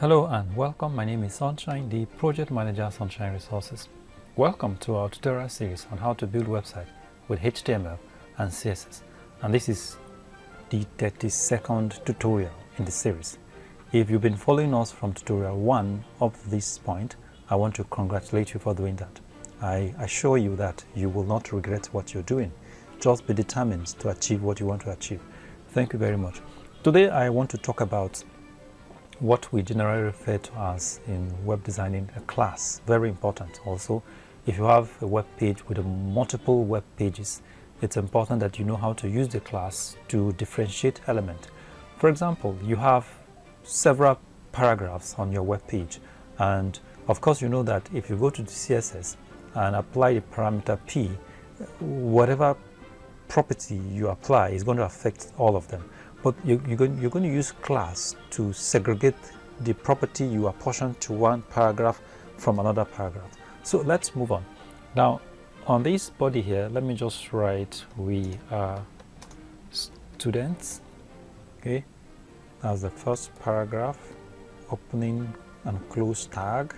Hello and welcome. My name is Sunshine, the project manager at Sunshine Resources. Welcome to our tutorial series on how to build website with HTML and CSS. And this is the 32nd tutorial in the series. If you've been following us from tutorial 1 up to this point, I want to congratulate you for doing that. I assure you that you will not regret what you're doing. Just be determined to achieve what you want to achieve. Thank you very much. Today I want to talk about what we generally refer to as in web designing a class. Very important also. If you have a web page with multiple web pages, it's important that you know how to use the class to differentiate element. For example, you have several paragraphs on your web page, and of course you know that if you go to the CSS and apply the parameter p, whatever property you apply is going to affect all of them. But you're going to use class to segregate the property you apportion to one paragraph from another paragraph. So let's move on. Now, on this body here, let me just write we are students. Okay, that's the first paragraph, opening and close tag.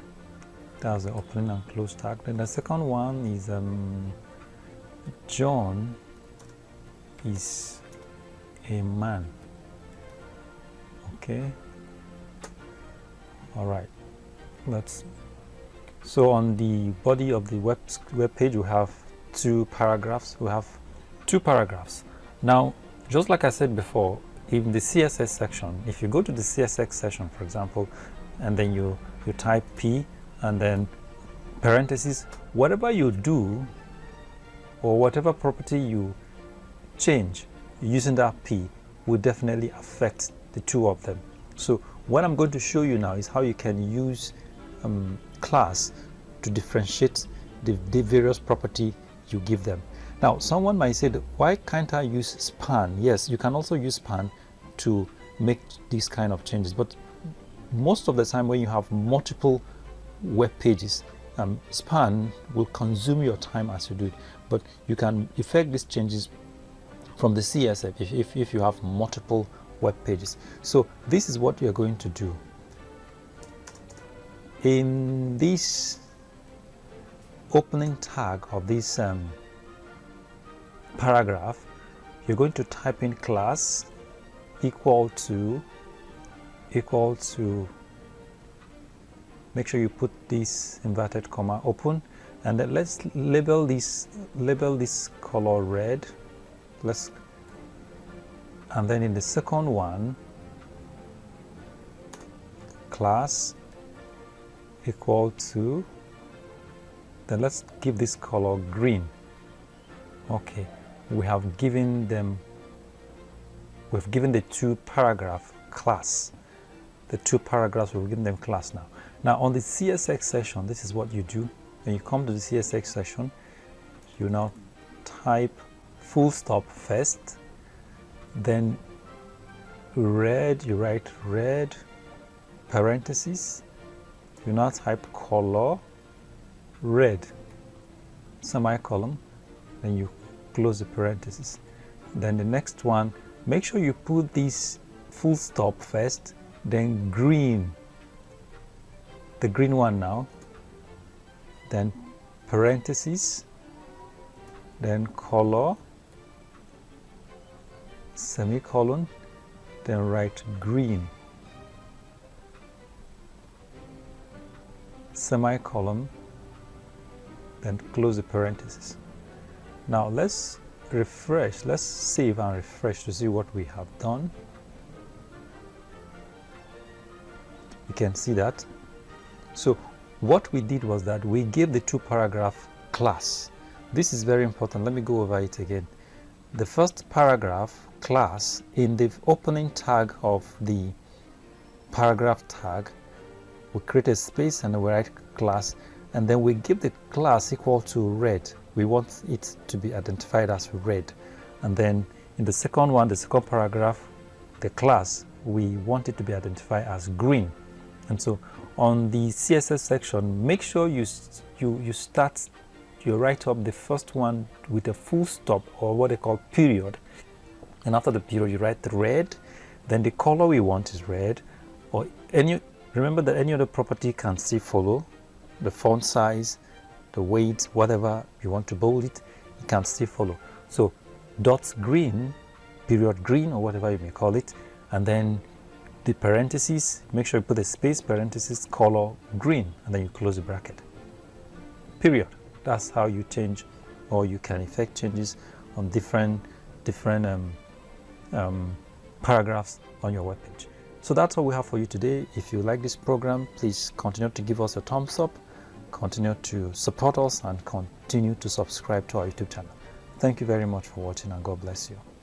That's the opening and close tag. Then the second one is John is a man. Okay, all right, so on the body of the web page we have two paragraphs. Now, just like I said before, in the CSS section, if you go to the CSS section, for example, and then you type p and then parentheses, whatever you do or whatever property you change using that p will definitely affect the two of them. So what I'm going to show you now is how you can use class to differentiate the various property you give them. Now, someone might say, why can't I use span? Yes, you can also use span to make these kind of changes, but most of the time when you have multiple web pages, span will consume your time as you do it, but you can effect these changes from the CSS if you have multiple web pages. So this is what you're going to do. In this opening tag of this paragraph, you're going to type in class equal to, make sure you put this inverted comma open, and then let's label this color red. And then in the second one, class equal to, then let's give this color green. Okay, we've given the two paragraph class. The two paragraphs, we've given them class now. Now on the CSS section, this is what you do. When you come to the CSS section, you now type full stop first, then red, you write red, parentheses, you now type color red, semicolon, then you close the parentheses. Then the next one, make sure you put this full stop first, then green, the green one now, then parentheses, then color, semicolon, then write green, semicolon, then close the parentheses. Now let's refresh, let's save and refresh to see what we have done. You can see that. So what we did was that we gave the two paragraph class. This is very important. Let me go over it again. The first paragraph class, in the opening tag of the paragraph tag, we create a space and we write class, and then we give the class equal to red. We want it to be identified as red. And then in the second one, the second paragraph, the class, we want it to be identified as green. And so on the CSS section, make sure you write up the first one with a full stop, or what they call period, and after the period you write red, then the color we want is red, or any Remember that any other property can still follow. The font size, the weight, whatever you want to bold it can still follow. So dots green, period green, or whatever you may call it, and then the parentheses, make sure you put a space, parentheses, color green, and then you close the bracket. Period. That's how you change, or you can effect changes on different paragraphs on your web page. So that's all we have for you today. If you like this program, please continue to give us a thumbs up, continue to support us, and continue to subscribe to our YouTube channel. Thank you very much for watching, and God bless you.